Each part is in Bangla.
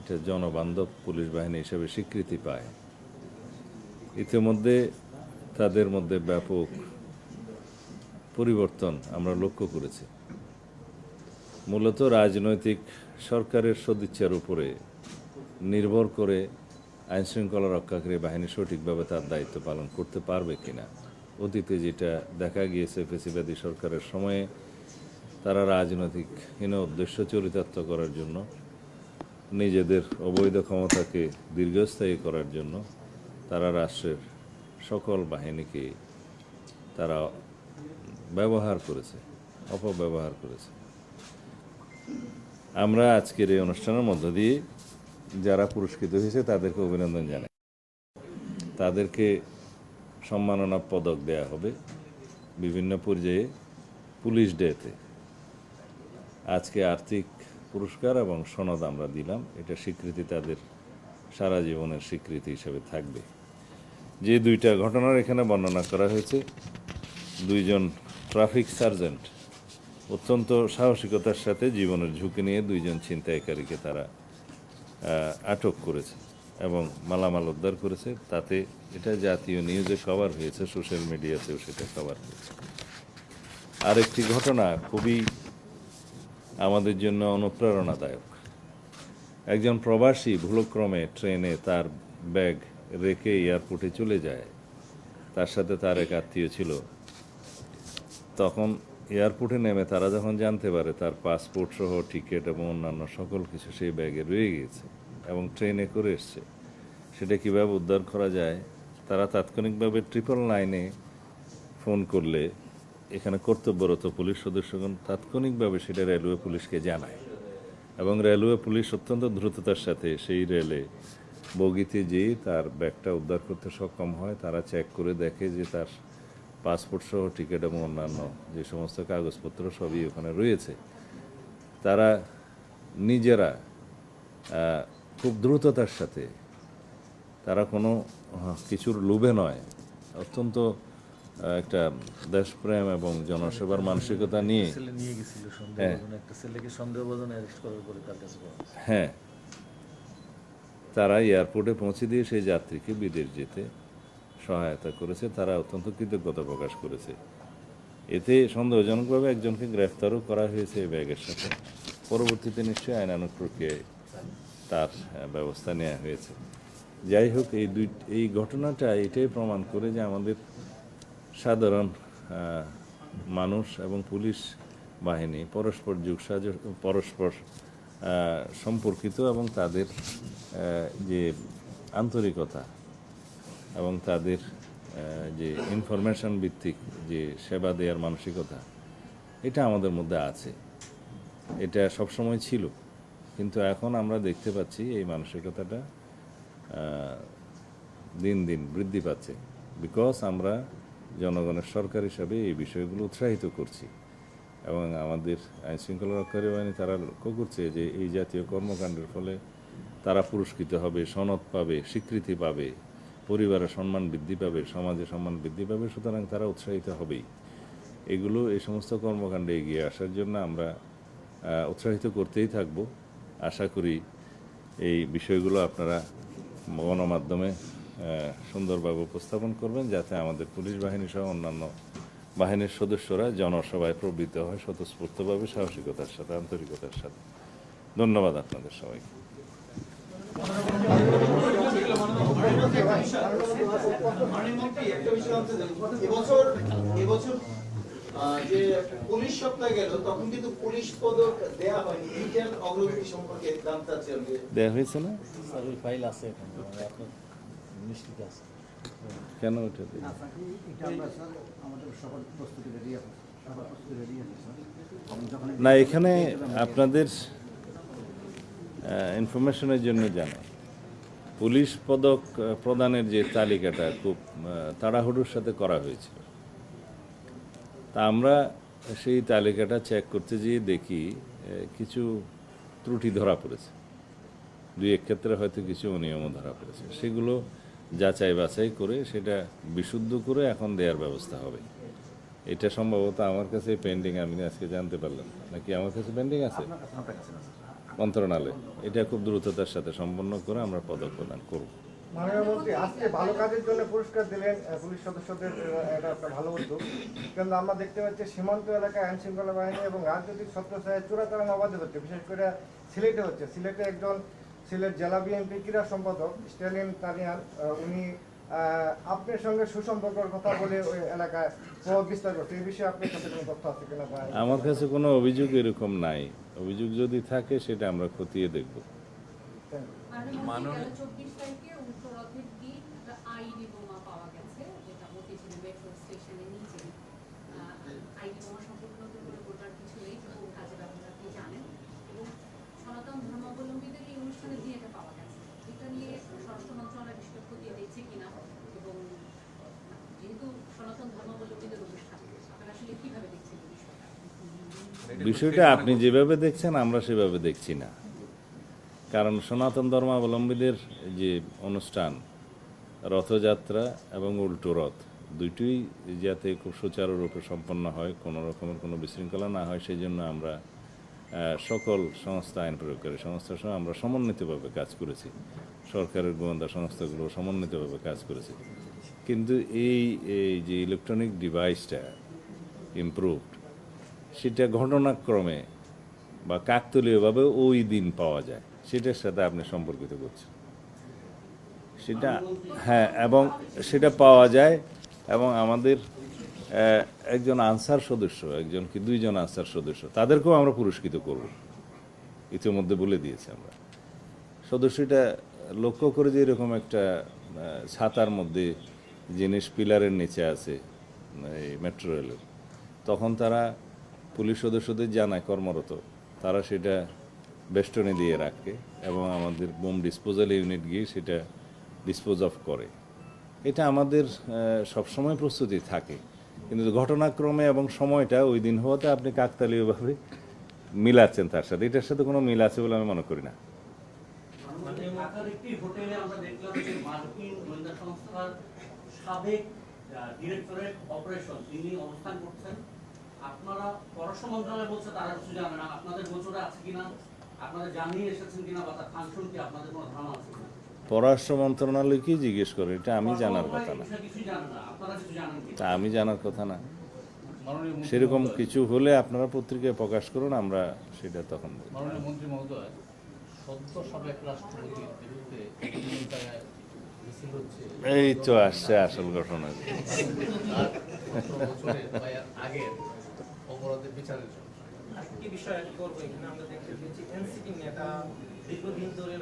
এটা জনবান্ধব পুলিশ বাহিনী হিসেবে স্বীকৃতি পায়। ইতিমধ্যে তাদের মধ্যে ব্যাপক পরিবর্তন আমরা লক্ষ্য করেছি। মূলত রাজনৈতিক সরকারের সদিচ্ছার উপরে নির্ভর করে আইনশৃঙ্খলা রক্ষাকারী বাহিনী সঠিকভাবে তার দায়িত্ব পালন করতে পারবে কিনা। অতীতে যেটা দেখা গিয়েছে ফেসিবাদী সরকারের সময়ে তারা রাজনৈতিকহীন উদ্দেশ্য চরিতার্থ করার জন্য, নিজেদের অবৈধ ক্ষমতাকে দীর্ঘস্থায়ী করার জন্য তারা রাষ্ট্রের সকল বাহিনীকে তারা ব্যবহার করেছে, অপব্যবহার করেছে। আমরা আজকের এই অনুষ্ঠানের মধ্য দিয়ে যারা পুরস্কৃত হয়েছে তাদেরকে অভিনন্দন জানাই। তাদেরকে সম্মাননা পদক দেয়া হবে বিভিন্ন পর্যায়ে। পুলিশ ডেতে আজকে আর্থিক পুরস্কার এবং সনদ আমরা দিলাম। এটা স্বীকৃতি তাদের সারা জীবনের স্বীকৃতি হিসেবে থাকবে। যে দুইটা ঘটনার এখানে বর্ণনা করা হয়েছে, দুইজন ট্রাফিক সার্জেন্ট অত্যন্ত সাহসিকতার সাথে জীবনের ঝুঁকি নিয়ে দুইজন ছিনতাইকারীকে তারা আটক করেছে এবং মালামাল উদ্ধার করেছে। তাতে এটা জাতীয় নিউজে কভার হয়েছে, সোশ্যাল মিডিয়াতেও সেটা কভার হয়েছে। আরেকটি ঘটনা খুবই আমাদের জন্য অনুপ্রেরণাদায়ক। একজন প্রবাসী ভুলক্রমে ট্রেনে তার ব্যাগ রেখে এয়ারপোর্টে চলে যায়। তার সাথে তার এক আত্মীয় ছিল। তখন এয়ারপোর্টে নেমে তারা যখন জানতে পারে তার পাসপোর্ট সহ টিকিট এবং অন্যান্য সকল কিছু সেই ব্যাগে রয়ে গিয়েছে এবং ট্রেনে করে এসছে, সেটা কীভাবে উদ্ধার করা যায় তারা তাৎক্ষণিকভাবে 999-এ ফোন করলে এখানে কর্তব্যরত পুলিশ সদস্যগণ তাৎক্ষণিকভাবে সেটা রেলওয়ে পুলিশকে জানায় এবং রেলওয়ে পুলিশ অত্যন্ত দ্রুততার সাথে সেই রেলে বগিতে যেয়ে তার ব্যাগটা উদ্ধার করতে সক্ষম হয়। তারা চেক করে দেখে যে তার পাসপোর্ট সহ টিকিট এবং অন্যান্য যে সমস্ত কাগজপত্র সবই ওখানে রয়েছে। তারা নিজেরা খুব দ্রুততার সাথে, তারা কোনো কিছুর লোভে নয়, অত্যন্ত একটা দেশপ্রেম এবং জনসেবার মানসিকতা নিয়ে হ্যাঁ, তারা এয়ারপোর্টে পৌঁছে দিয়ে সেই যাত্রীকে বিদেশ যেতে সহায়তা করেছে। তারা অত্যন্ত কৃতজ্ঞতা প্রকাশ করেছে। এতে সন্দেহজনকভাবে একজনকে গ্রেফতারও করা হয়েছে এই ব্যাগের সাথে। পরবর্তীতে নিশ্চয়ই আইনানুগ প্রক্রিয়ায় তার ব্যবস্থা নেওয়া হয়েছে। যাই হোক, এই ঘটনাটা এটাই প্রমাণ করে যে আমাদের সাধারণ মানুষ এবং পুলিশ বাহিনী পরস্পর সম্পর্কিত এবং তাদের যে আন্তরিকতা এবং তাদের যে ইনফরমেশন ভিত্তিক যে সেবা দেওয়ার মানসিকতা, এটা আমাদের মধ্যে আছে। এটা সবসময় ছিল, কিন্তু এখন আমরা দেখতে পাচ্ছি এই মানসিকতাটা দিন দিন বৃদ্ধি পাচ্ছে। বিকজ আমরা জনগণের সরকার হিসাবে এই বিষয়গুলো উৎসাহিত করছি এবং আমাদের আইনশৃঙ্খলা রক্ষাকারী বাহিনী তারা লক্ষ্য করছে যে এই জাতীয় কর্মকাণ্ডের ফলে তারা পুরস্কৃত হবে, সনদ পাবে, স্বীকৃতি পাবে, পরিবারের সম্মান বৃদ্ধি পাবে, সমাজে সম্মান বৃদ্ধি পাবে। সুতরাং তারা উৎসাহিত হবেই। এই সমস্ত কর্মকাণ্ডে এগিয়ে আসার জন্য আমরা উৎসাহিত করতেই থাকব। আশা করি এই বিষয়গুলো আপনারা গণমাধ্যমে সুন্দরভাবে উপস্থাপন করবেন, যাতে আমাদের পুলিশ বাহিনী সহ অন্যান্য বাহিনীর সদস্যরা জনসভায় প্রবৃত্ত হয় স্বতঃস্ফূর্তভাবে, সাহসিকতার সাথে, আন্তরিকতার সাথে। ধন্যবাদ আপনাদের সবাইকে। যে পুলিশ সপ্তাহে গেল তখন কিন্তু পুলিশ পদক দেয়া হয়নি, এইটার অগ্রগতি সম্পর্কে জানতে চাচ্ছিলাম। দেয়া হয়েছে না? স্যার ওই ফাইল আছে এখন, আপনার নিশ্চিত আছে কেন ওটা না? এখানে আপনাদের ইনফরমেশনের জন্য জানাই, পুলিশ পদক প্রদানের যে তালিকাটা খুব তাড়াহুড়োর সাথে করা হয়েছিল। তা আমরা সেই তালিকাটা চেক করতে গিয়ে দেখি কিছু ত্রুটি ধরা পড়েছে। দুই এক ক্ষেত্রে হয়তো কিছু অনিয়মও ধরা পড়েছে। সেগুলো যাচাই বাছাই করে সেটা বিশুদ্ধ করে এখন দেওয়ার ব্যবস্থা হবে। এটা সম্ভবত আমার কাছে পেন্ডিং, আমি আজকে জানতে পারলাম। নাকি আমার কাছে পেন্ডিং আছে? মন্ত্রণালয় এটা খুব দ্রুততার সাথে সম্পন্ন করে আমরা পদক প্রদান করব। মাননীয় মন্ত্রী, আজকে ভালো কাজের জন্য পুরস্কার দিলেন পুলিশ সদস্যদের, এটা একটা ভালো উদ্যোগ। কিন্তু আমরা দেখতে পাচ্ছি সীমান্ত এলাকায় আইন শৃঙ্খলা বাহিনী এবং রাজনৈতিক ছত্রছায়ায় চোরাচালান অবাধে হচ্ছে, বিশেষ করে সিলেটে হচ্ছে। সিলেটে একজন সিলেট জেলা বিএনপি ক্রীড়া সম্পাদক স্ট্যালিন তানিয়ান, উনি আপনার সঙ্গে সুসম্পর্কের কথা বলে ওই এলাকায় প্রভাব বিস্তার করছে। এই বিষয়ে আপনার কাছে কোনো তথ্য আছে কিনা? আমার কাছে কোনো অভিযোগ এরকম নাই, অভিযোগ যদি থাকে সেটা আমরা খতিয়ে দেখব। মাননীয় 24 তারিখে উত্তরথের দিন একটা আইডি বোমা পাওয়া গেছে, যেটা মতিঝিল মেট্রো স্টেশনের নিচে। আইডি বোমা সম্পর্কে নতুন করে বলার কিছু নেই, কোন কাজে ব্যবহার আপনি জানেন। এবং সনাতন ধর্মাবলম্বীদের এই অনুষ্ঠানের দিন এটা পাওয়া গেছে। এটা নিয়ে স্বরাষ্ট্র মন্ত্রণালয় বিষয়টা খতিয়ে দেখছে কিনা, এবং যেহেতু সনাতন ধর্মাবলম্বীদের অনুষ্ঠান, আপনারা আসলে কিভাবে দেখছেন এই বিষয়টা? বিষয়টা আপনি যেভাবে দেখছেন আমরা সেভাবে দেখছি না, কারণ সনাতন ধর্মাবলম্বীদের যে অনুষ্ঠান রথযাত্রা এবং উল্টো রথ দুইটিই যাতে খুব সুচারুরূপে সম্পন্ন হয়, কোনো রকমের কোনো বিশৃঙ্খলা না হয়, সেই জন্য আমরা সকল সংস্থা, আইন প্রয়োগকারী সংস্থার সঙ্গে আমরা সমন্বিতভাবে কাজ করেছি। সরকারের গোয়েন্দা সংস্থাগুলো সমন্বিতভাবে কাজ করেছে। কিন্তু এই যে ইলেকট্রনিক ডিভাইসটা ইমপ্রুভড, সেটা ঘটনাক্রমে বা কাকতালীয়ভাবে ওই দিন পাওয়া যায়, সেটার সাথে আপনি সম্পর্কিত করছেন সেটা। হ্যাঁ, এবং সেটা পাওয়া যায়, এবং আমাদের একজন আনসার সদস্য, একজন কি দুইজন আনসার সদস্য, তাদেরকেও আমরা পুরস্কৃত করব, ইতিমধ্যে বলে দিয়েছি আমরা। সদস্যটা লক্ষ্য করে যে এরকম একটা ছাতার মধ্যে জিনিস পিলারের নিচে আছে এই মেট্রো রেলের, তখন তারা পুলিশ সদস্যদের জানায় কর্মরত, তারা সেটা বেষ্টনী দিয়ে রাখে এবং আমাদের বোম ডিসপোজাল ইউনিট গিয়ে সেটা ডিসপোজ অফ করে। এটা আমাদের সবসময় প্রস্তুতি থাকে, কিন্তু ঘটনাক্রমে এবং সময়টা ওই দিন হওয়াতে আপনি কাকতালীয়ভাবে মিলাচ্ছেন তার সাথে, এটার সাথে কোনো মিল আছে বলে আমি মনে করি না। ঢাকার একটি হোটেলে আমরা দেখলাম যে মার্কিন গোয়েন্দা সংস্থার সাবেক ডিরেক্টরেট অপারেশন তিনি অবস্থান করছেন। আপনারা পররাষ্ট্র মন্ত্রণালয় বলছে তারা কিছু জানে না, আপনাদের গোচরে আছে কিনা, আপনাদের জানিয়ে এসেছেন কিনা, বা তার ফাংশন কি আপনাদের কোনো ধারণা আছে কিনা? পররাষ্ট্র মন্ত্রণালয়কেই জিজ্ঞেস করে, এটা আমি জানার কথা না। কিছুই জানেন না, আপনারা কিছু জানেন কি? তা আমি জানার কথা না। সেরকম কিছু হলে আপনারা পত্রিকায় প্রকাশ করুন, আমরা সেটা তখন বলব। মাননীয় মন্ত্রী মহোদয়, সদ্য সাবেক রাষ্ট্রপতির বিরুদ্ধে বিভিন্ন জায়গায় মিছিল হচ্ছে। এই তো আসছে আসল ঘটনা। তার 17 বছরের বা এর আগের অপরাধের বিচারের জন্য আরেকটি বিষয় অ্যাড করবো। এখানে আমরা দেখতে পেয়েছি এনসিপি নেতা দীর্ঘদিন ধরে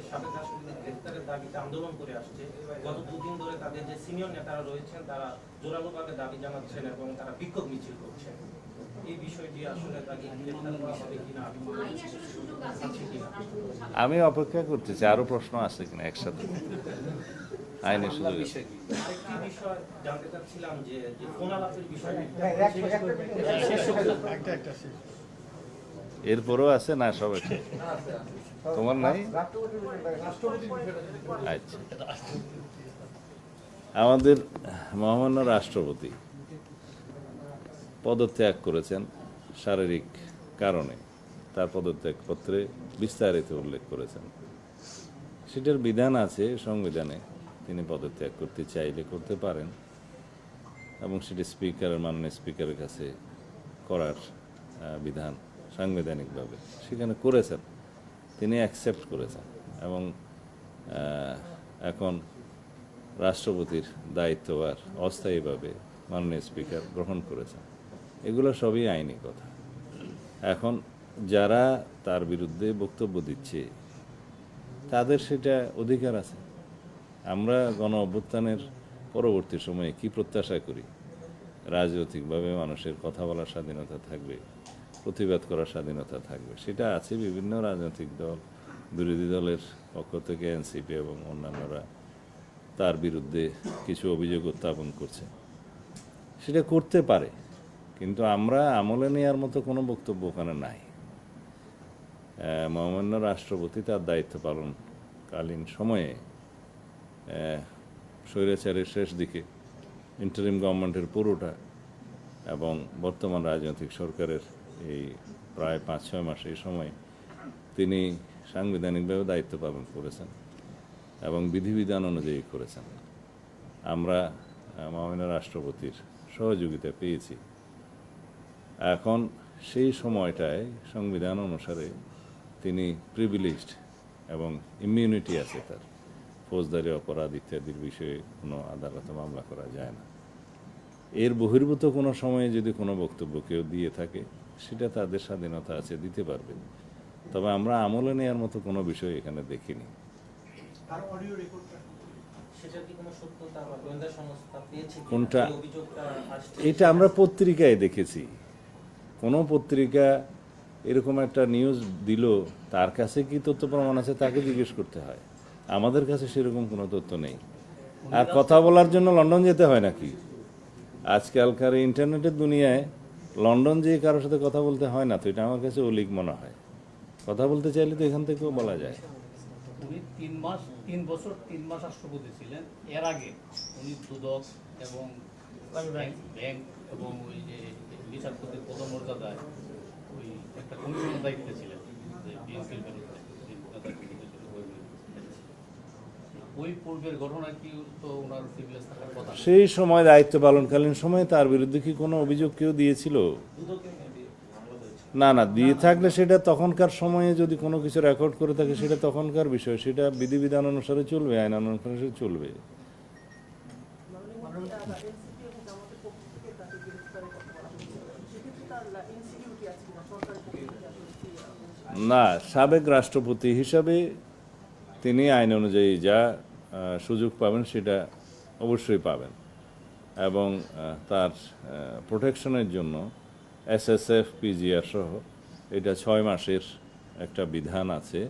সাবেক রাষ্ট্রপতির গ্রেফতারের দাবিতে আন্দোলন করে আসছে। গত দুদিন ধরে তাদের যে সিনিয়র নেতারা রয়েছেন তারা জোরালোভাবে দাবি জানাচ্ছেন এবং তারা বিক্ষোভ মিছিল করছেন। এই বিষয়টি আসলে তাকে গ্রেফতার করা হবে কিনা, আইনে আসলে সুযোগ আছে কিনা? আমি অপেক্ষা করতেছি আরো প্রশ্ন আছে কিনা একসাথে। আইনের সুযোগ আছে। আরেকটি বিষয় জানতে চাচ্ছিলাম যে ফোন আলাপের বিষয় এরপরও আছে না সব একসাথে? তোমার নাই? আচ্ছা, আমাদের মহামান্য রাষ্ট্রপতি পদত্যাগ করেছেন শারীরিক কারণে, তার পদত্যাগপত্রে বিস্তারিত উল্লেখ করেছেন। সেটার বিধান আছে সংবিধানে, তিনি পদত্যাগ করতে চাইলে করতে পারেন, এবং সেটি স্পিকারের, মাননীয় স্পিকারের কাছে করার বিধান সাংবিধানিকভাবে সেখানে করেছেন, তিনি অ্যাকসেপ্ট করেছেন, এবং এখন রাষ্ট্রপতির দায়িত্বভার অস্থায়ীভাবে মাননীয় স্পিকার গ্রহণ করেছেন। এগুলো সবই আইনি কথা। এখন যারা তার বিরুদ্ধে বক্তব্য দিচ্ছে তাদের সেটা অধিকার আছে। আমরা গণ অভ্যুত্থানের পরবর্তী সময়ে কি প্রত্যাশা করি? রাজনৈতিকভাবে মানুষের কথা বলার স্বাধীনতা থাকবে, প্রতিবাদ করার স্বাধীনতা থাকবে, সেটা আছে। বিভিন্ন রাজনৈতিক দল, বিরোধী দলের পক্ষ থেকে এনসিপি এবং অন্যান্যরা তার বিরুদ্ধে কিছু অভিযোগ উত্থাপন করছে, সেটা করতে পারে, কিন্তু আমরা আমলে নেওয়ার মতো কোনো বক্তব্য ওখানে নাই। মহামান্য রাষ্ট্রপতি তার দায়িত্ব পালনকালীন সময়ে স্বৈরাচারের শেষ দিকে ইন্টারিম গভর্নমেন্টের পুরোটা এবং বর্তমান রাজনৈতিক সরকারের এই প্রায় 5-6 মাস এই সময় তিনি সাংবিধানিকভাবে দায়িত্ব পালন করেছেন এবং বিধিবিধান অনুযায়ী করেছেন। আমরা মাননীয় রাষ্ট্রপতির সহযোগিতা পেয়েছি। এখন সেই সময়টায় সংবিধান অনুসারে তিনি প্রিভিলেজড এবং ইমিউনিটি আছে তার, ফৌজদারি অপরাধ ইত্যাদির বিষয়ে কোনো আদালতে মামলা করা যায় না। এর বহির্ভূত কোনো সময়ে যদি কোনো বক্তব্য কেউ দিয়ে থাকে সেটা তাদের স্বাধীনতা আছে, দিতে পারবে। তবে আমরা আমলে নেওয়ার মতো কোনো বিষয় এখানে দেখিনি। সেটার কি কোনো সত্যতা বা গোয়েন্দা সংস্থা পেয়েছে কিনা? কোনটা? এই অভিযোগটা আসছে। এটা আমরা পত্রিকায় দেখেছি। কোনো পত্রিকা এরকম একটা নিউজ দিল, তার কাছে কি তথ্য প্রমাণ আছে তাকে জিজ্ঞেস করতে হয়। আমাদের কাছে সেরকম কোনো তথ্য নেই। আর কথা বলার জন্য লন্ডন যেতে হয় নাকি? আজকালকার ইন্টারনেটের দুনিয়ায় লন্ডন যেয়ে কারোর সাথে কথা বলতে হয় না, তো এটা আমার কাছে অলিক মনে হয়। কথা বলতে চাইলে তো এখান থেকেও বলা যায়। উনি 3 বছর 3 মাস রাষ্ট্রপতি ছিলেন। এর আগে উনি দুদক এবং ব্যাংক এবং ওই যে বিচারপতির পদমর্যাদায় ওই একটা কমিশনের দায়িত্বে ছিলেন, যে বিএনপির বিরুদ্ধে ওই পূর্বের ঘটনা কি তো ওনার প্রিভিলেজ থাকার কথা? সেই সময় দায়িত্ব পালনকালীন সময়ে তার বিরুদ্ধে কি কোনো অভিযোগ কেউ দিয়েছিল? না, দিয়ে থাকলে সেটা তখনকার সময়ে যদি কোনো কিছু রেকর্ড করে থাকে সেটা তখনকার বিষয়, সেটা বিধিবিধান অনুসারে চলবে, আইন অনুসারে চলবে। না, সাবেক রাষ্ট্রপতি হিসাবে তিনি আইন অনুযায়ী যা সুযোগ পাবেন সেটা অবশ্যই পাবেন এবং তার প্রোটেকশনের জন্য SSF PGR সহ এটা 6 মাসের একটা বিধান আছে,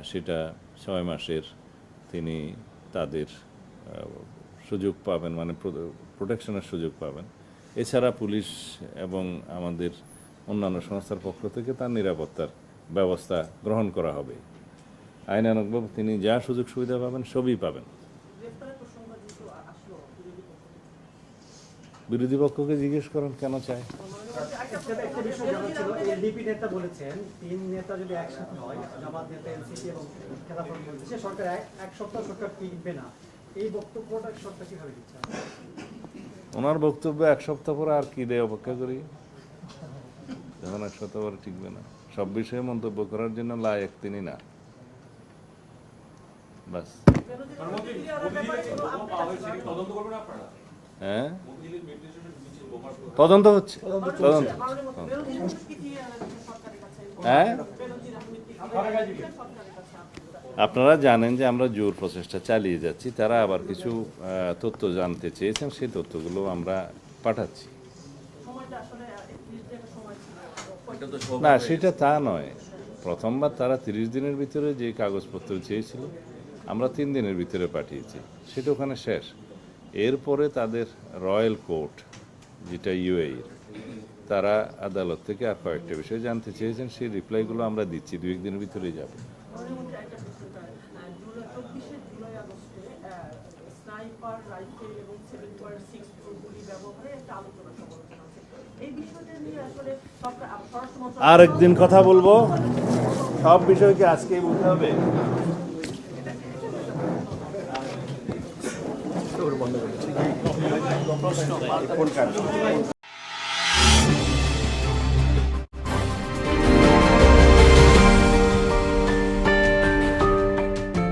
সেটা 6 মাসের তিনি তাদের সুযোগ পাবেন, মানে প্রোটেকশনের সুযোগ পাবেন। এছাড়া পুলিশ এবং আমাদের অন্যান্য সংস্থার পক্ষ থেকে তার নিরাপত্তার ব্যবস্থা গ্রহণ করা হবে। আইনানুগভাবে তিনি যা সুযোগ সুবিধা পাবেন সবই পাবেন। বিরোধী পক্ষকে জিজ্ঞেস করেন কেন চায়। একটা বিষয় জানা ছিল, এলডিপি নেতা বলেছেন 3 নেতা যদি একসাথে হয়, জামাত নেতা, এনসিপি এবং খেলাফত বলছে, সে সরকার এক সপ্তাহ সরকার টিকবে না। এই বক্তব্যটা সরকার কিভাবে দিচ্ছে? ওনার বক্তব্য 1 সপ্তাহ পরে আর কি দেয় অপেক্ষা করি, যখন 1 সপ্তাহ পরে টিকবে না। সব বিষয়ে মন্তব্য করার জন্য লায়ক তিনি না, বাস। হ্যাঁ, তদন্ত হচ্ছে। হ্যাঁ, আপনারা জানেন যে আমরা জোর প্রচেষ্টা চালিয়ে যাচ্ছি। তারা আবার কিছু তথ্য জানতে চেয়েছেন, সেই তথ্যগুলো আমরা পাঠাচ্ছি। না, সেটা তা নয়। প্রথমবার তারা 30 দিনের ভিতরে যে কাগজপত্র চেয়েছিল আমরা 3 দিনের ভিতরে পাঠিয়েছি, সেটা ওখানে শেষ। এরপরে তাদের রয়্যাল কোর্ট, যেটা UAE, তারা আদালত থেকে আর কয়েকটা বিষয় জানতে চেয়েছেন, সেই রিপ্লাইগুলো আমরা দিচ্ছি, 2-1 দিনের ভিতরেই যাবে। আর একদিন কথা বলবো, সব বিষয়কে আজকেই বলতে হবে।